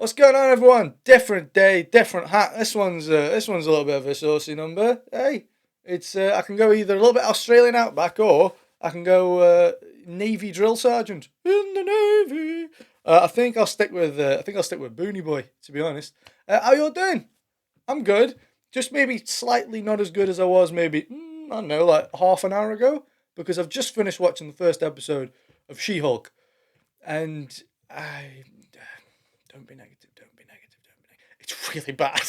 What's going on, everyone? Different day, different hat. This one's a little bit of a saucy number. Hey, it's I can go either a little bit Australian outback or I can go Navy drill sergeant in the Navy. I think I'll stick with Booney Boy, to be honest. How you all doing? I'm good. Just maybe slightly not as good as I was maybe I don't know, like half an hour ago, because I've just finished watching the first episode of She-Hulk, and I don't be negative. Don't be negative. It's really bad.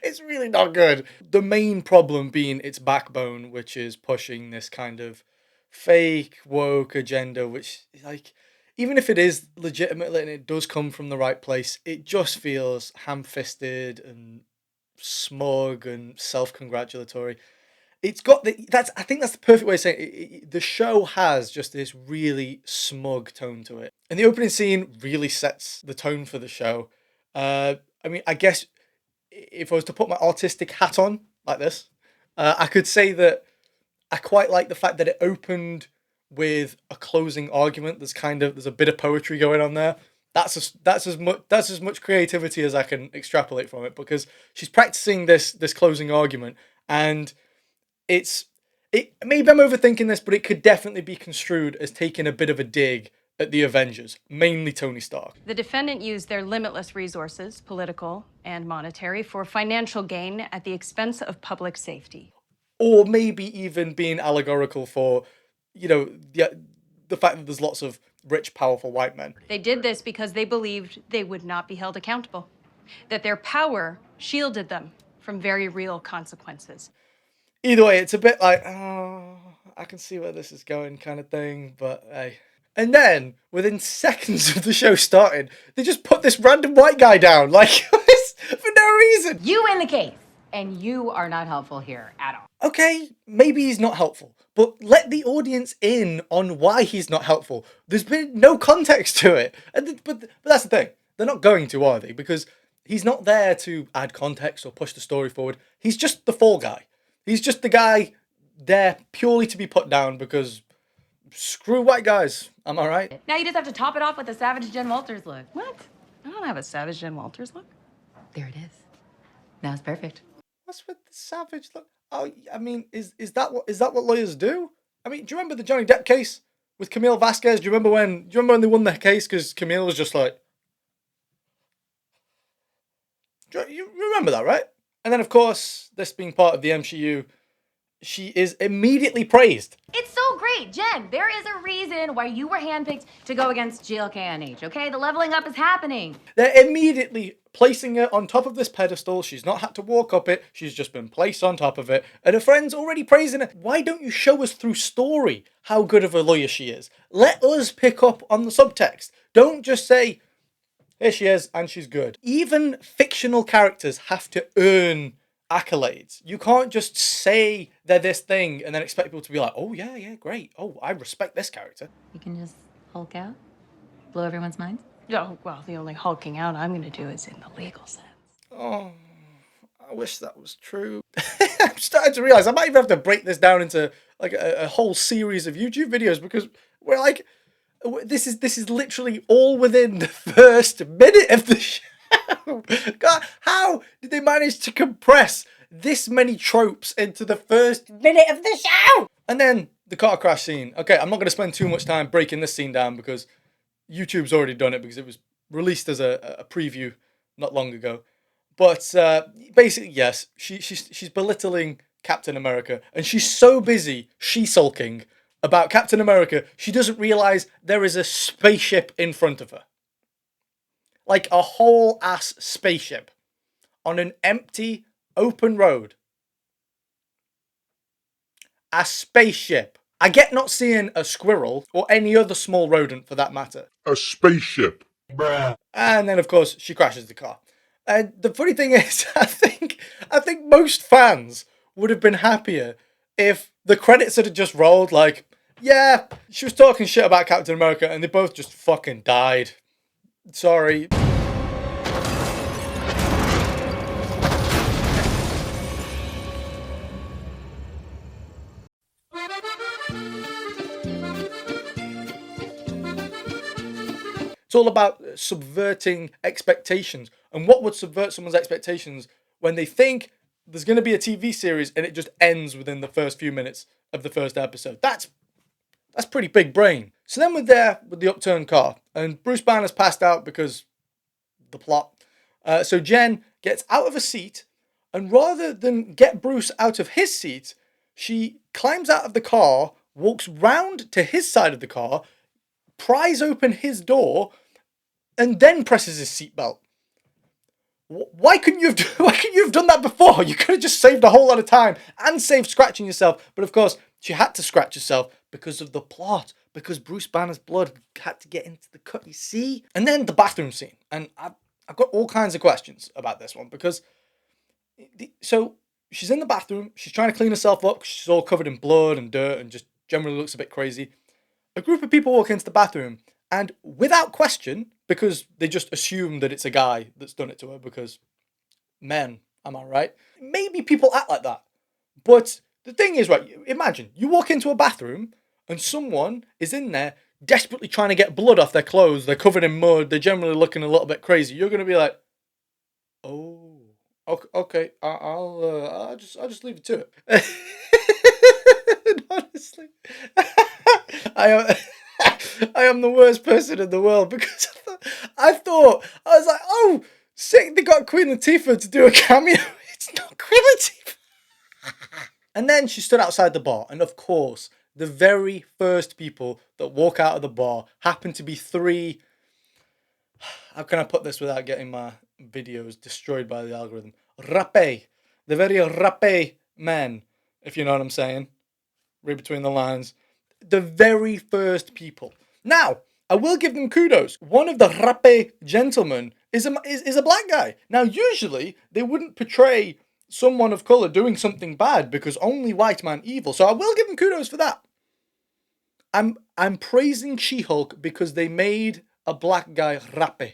It's really not good. The main problem being its backbone, which is pushing this kind of fake woke agenda, which, like, even if it is legitimate and it does come from the right place, it just feels ham-fisted and smug and self-congratulatory. It's got I think that's the perfect way of saying it. The show has just this really smug tone to it, and the opening scene really sets the tone for the show. I mean, I guess if I was to put my artistic hat on like this, I could say that I quite like the fact that it opened with a closing argument. There's a bit of poetry going on there. That's as much creativity as I can extrapolate from it, because she's practicing this closing argument, and maybe I'm overthinking this, but it could definitely be construed as taking a bit of a dig at the Avengers, mainly Tony Stark. The defendant used their limitless resources, political and monetary, for financial gain at the expense of public safety. Or maybe even being allegorical for, the fact that there's lots of rich, powerful white men. They did this because they believed they would not be held accountable, that their power shielded them from very real consequences. Either way, it's a bit like, oh, I can see where this is going kind of thing, but hey. And then, within seconds of the show starting, they just put this random white guy down, like, for no reason. You win the case, and you are not helpful here at all. Okay, maybe he's not helpful, but let the audience in on why he's not helpful. There's been no context to it. But that's the thing. They're not going to, are they? Because he's not there to add context or push the story forward. He's just the fall guy. He's just the guy there purely to be put down because screw white guys. Am I right? Now you just have to top it off with a Savage Jen Walters look. What? I don't have a Savage Jen Walters look. There it is. Now it's perfect. What's with the savage look? Oh, I mean, is that what lawyers do? I mean, do you remember the Johnny Depp case with Camille Vasquez? Do you remember when they won the case because Camille was just like, you remember that, right? And then, of course, this being part of the MCU, she is immediately praised. It's so great, Jen. There is a reason why you were handpicked to go against GLKNH, okay? The leveling up is happening. They're immediately placing her on top of this pedestal. She's not had to walk up it. She's just been placed on top of it. And her friend's already praising her. Why don't you show us through story how good of a lawyer she is? Let us pick up on the subtext. Don't just say, here she is, and she's good. Even fictional characters have to earn accolades. You can't just say they're this thing and then expect people to be like, oh, yeah, great. Oh, I respect this character. You can just Hulk out? Blow everyone's minds? Oh, well, the only hulking out I'm going to do is in the legal sense. Oh, I wish that was true. I'm starting to realize I might even have to break this down into like a whole series of YouTube videos, because we're like, this is literally all within the first minute of the show. God, how did they manage to compress this many tropes into the first minute of the show? And then the car crash scene. Okay, I'm not going to spend too much time breaking this scene down because YouTube's already done it, because it was released as a preview not long ago. But basically, yes, she's belittling Captain America, and she's so busy sulking about Captain America, she doesn't realize there is a spaceship in front of her. Like a whole ass spaceship on an empty, open road. A spaceship. I get not seeing a squirrel or any other small rodent for that matter. A spaceship. Bruh. And then, of course, she crashes the car. And the funny thing is, I think most fans would have been happier if the credits had just rolled like, yeah, she was talking shit about Captain America and they both just fucking died. Sorry. It's all about subverting expectations. And what would subvert someone's expectations when they think there's going to be a TV series and it just ends within the first few minutes of the first episode? That's pretty big brain. So then we're there with the upturned car, and Bruce Banner's passed out because the plot. So Jen gets out of a seat, and rather than get Bruce out of his seat, she climbs out of the car, walks round to his side of the car, pries open his door, and then presses his seatbelt. Why couldn't you have done that before? You could have just saved a whole lot of time and saved scratching yourself. But of course, she had to scratch herself because of the plot, because Bruce Banner's blood had to get into the cut, you see? And then the bathroom scene. And I've got all kinds of questions about this one because... So she's in the bathroom. She's trying to clean herself up. She's all covered in blood and dirt and just generally looks a bit crazy. A group of people walk into the bathroom and without question, because they just assume that it's a guy that's done it to her because men, am I right? Maybe people act like that. But the thing is, right, imagine you walk into a bathroom and someone is in there desperately trying to get blood off their clothes. They're covered in mud. They're generally looking a little bit crazy. You're going to be like, oh, okay, I'll just leave it to it. Honestly, I am the worst person in the world because I was like, oh, sick, they got Queen Latifah to do a cameo. It's not Queen Latifah. And then she stood outside the bar, and of course, the very first people that walk out of the bar happen to be three. How can I put this without getting my videos destroyed by the algorithm? Rapé. The very rapé men, if you know what I'm saying. Read between the lines. The very first people. Now, I will give them kudos. One of the rapé gentlemen is a black guy. Now, usually, they wouldn't portray someone of colour doing something bad because only white man evil. So I will give them kudos for that. I'm praising She-Hulk because they made a black guy rapé.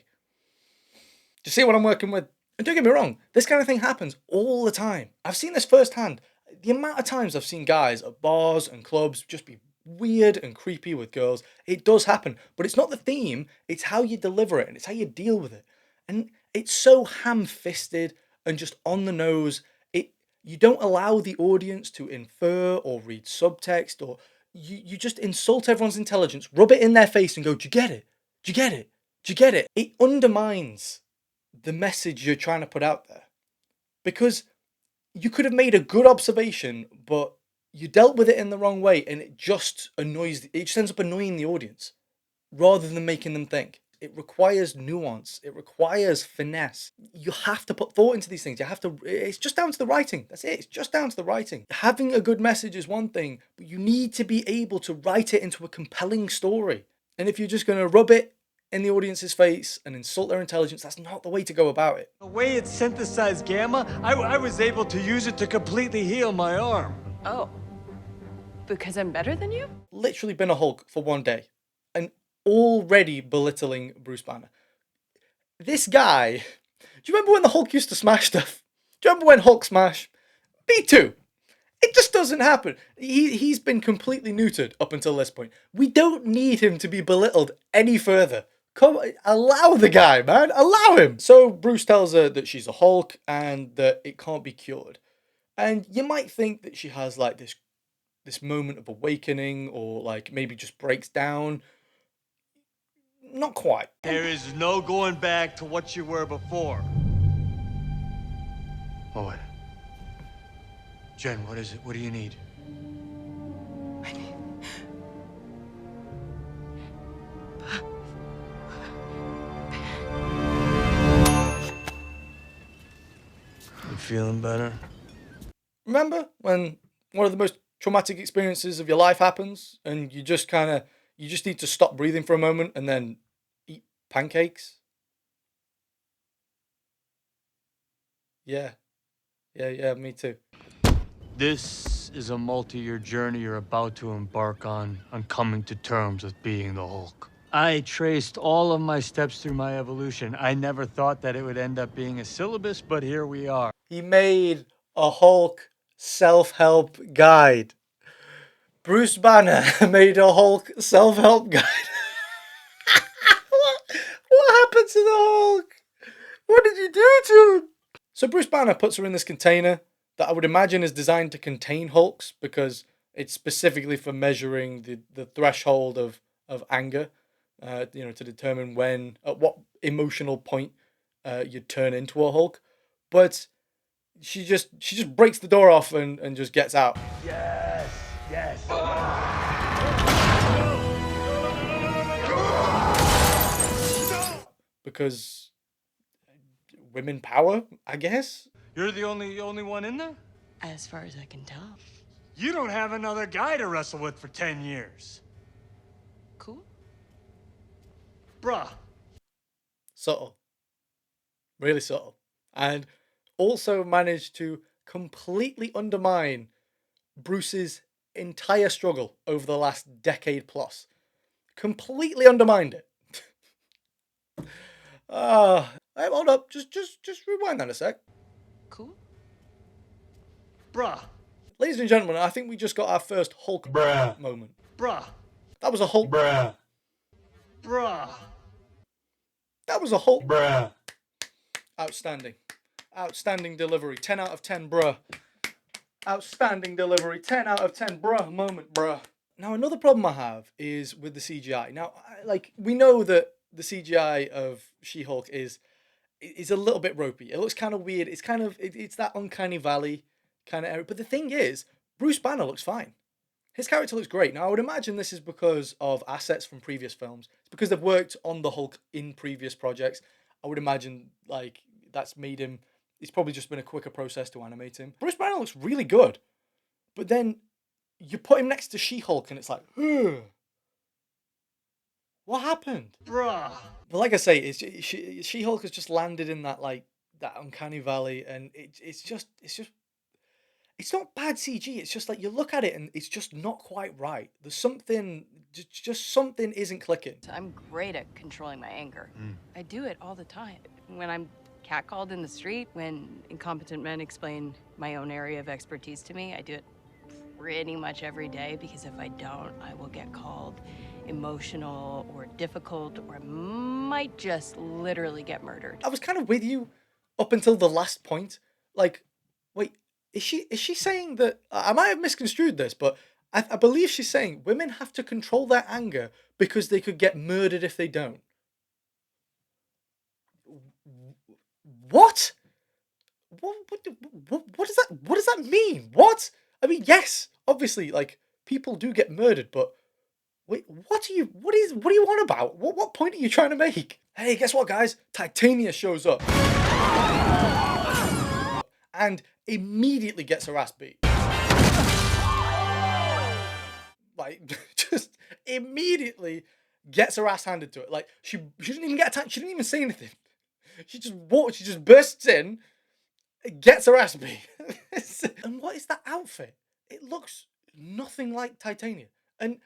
Do you see what I'm working with? And don't get me wrong, this kind of thing happens all the time. I've seen this firsthand. The amount of times I've seen guys at bars and clubs just be weird and creepy with girls, it does happen. But it's not the theme, it's how you deliver it and it's how you deal with it. And it's so ham-fisted and just on the nose. You don't allow the audience to infer or read subtext, or you just insult everyone's intelligence, rub it in their face and go, do you get it? Do you get it? Do you get it? It undermines the message you're trying to put out there. Because you could have made a good observation, but you dealt with it in the wrong way, and it just ends up annoying the audience rather than making them think. It requires nuance. It requires finesse. You have to put thought into these things. It's just down to the writing. That's it. It's just down to the writing. Having a good message is one thing, but you need to be able to write it into a compelling story. And if you're just going to rub it in the audience's face and insult their intelligence, that's not the way to go about it. The way it synthesized gamma, I was able to use it to completely heal my arm. Oh, because I'm better than you? Literally been a Hulk for one day and already belittling Bruce Banner. This guy, do you remember when the Hulk used to smash stuff? Do you remember when Hulk smashed? Me too. It just doesn't happen. He's been completely neutered up until this point. We don't need him to be belittled any further. Come, allow the guy, man. Allow him. So Bruce tells her that she's a Hulk and that it can't be cured. And you might think that she has like this moment of awakening, or like maybe just breaks down. Not quite. There is no going back to what you were before. Oh, what? Jen, what is it? What do you need? You feeling better? Remember when one of the most traumatic experiences of your life happens and you just need to stop breathing for a moment and then eat pancakes? Yeah, me too. This is a multi-year journey you're about to embark on coming to terms with being the Hulk. I traced all of my steps through my evolution. I never thought that it would end up being a syllabus, but here we are. He made a Hulk self-help guide. Bruce Banner made a Hulk self-help guide. to the Hulk? What did you do to him? So Bruce Banner puts her in this container that I would imagine is designed to contain Hulks because it's specifically for measuring the threshold of anger, to determine at what emotional point you'd turn into a Hulk. But she just breaks the door off and just gets out. Yes, yes. Because women power, I guess. You're the only one in there? As far as I can tell. You don't have another guy to wrestle with for 10 years. Cool. Bruh. Subtle. Really subtle. And also managed to completely undermine Bruce's entire struggle over the last decade plus. Completely undermined it. Hold up. Just rewind that a sec. Cool. Bruh. Ladies and gentlemen, I think we just got our first Hulk moment. Bruh. That was a Hulk. Bruh. That was a Hulk. Bruh. Outstanding. Outstanding delivery. 10 out of 10, bruh. Outstanding delivery. 10 out of 10, bruh. Moment, bruh. Now, another problem I have is with the CGI. Now, we know that the CGI of She-Hulk is a little bit ropey. It looks kind of weird. It's that uncanny valley kind of area. But the thing is, Bruce Banner looks fine. His character looks great. Now, I would imagine this is because of assets from previous films. It's because they've worked on the Hulk in previous projects. I would imagine, that's made him... It's probably just been a quicker process to animate him. Bruce Banner looks really good. But then you put him next to She-Hulk and it's like, ugh. What happened? Bruh. But like I say, She-Hulk has just landed in that uncanny valley, and it's not bad CG. It's just like you look at it and it's just not quite right. There's something, just something isn't clicking. I'm great at controlling my anger. I do it all the time. When I'm catcalled in the street, when incompetent men explain my own area of expertise to me, I do it pretty much every day, because if I don't, I will get called emotional or difficult, or I might just literally get murdered. I was kind of with you up until the last point. Like, wait, is she saying that... I might have misconstrued this, but I believe she's saying women have to control their anger because they could get murdered if they don't. What? What does that mean? What? I mean, yes, obviously, people do get murdered, but wait, what are you on about? What point are you trying to make? Hey, guess what, guys? Titania shows up and immediately gets her ass beat. Just immediately gets her ass handed to it. She didn't even get attacked. She didn't even say anything. She just bursts in, gets her ass beat. And what is that outfit? It looks nothing like Titania. And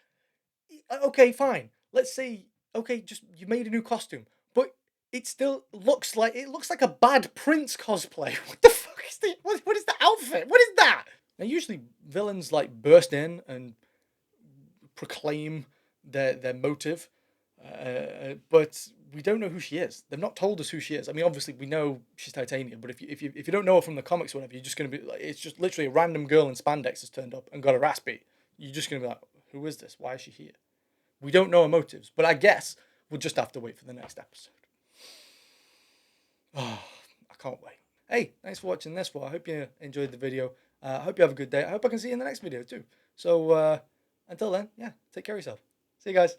okay, fine. Let's say, okay, just you made a new costume, but it still looks like a bad Prince cosplay. What the fuck is the what is the outfit? What is that? Now usually villains burst in and proclaim their motive, but we don't know who she is. They've not told us who she is. I mean, obviously we know she's Titania, but if you don't know her from the comics or whatever, you're just gonna be like, it's just literally a random girl in spandex has turned up and got her ass beat. You're just gonna be like, who is this? Why is she here? We don't know her motives, but I guess we'll just have to wait for the next episode. Oh, I can't wait. Hey, thanks for watching this one. I hope you enjoyed the video. I hope you have a good day. I hope I can see you in the next video too. So until then, yeah, take care of yourself. See you guys.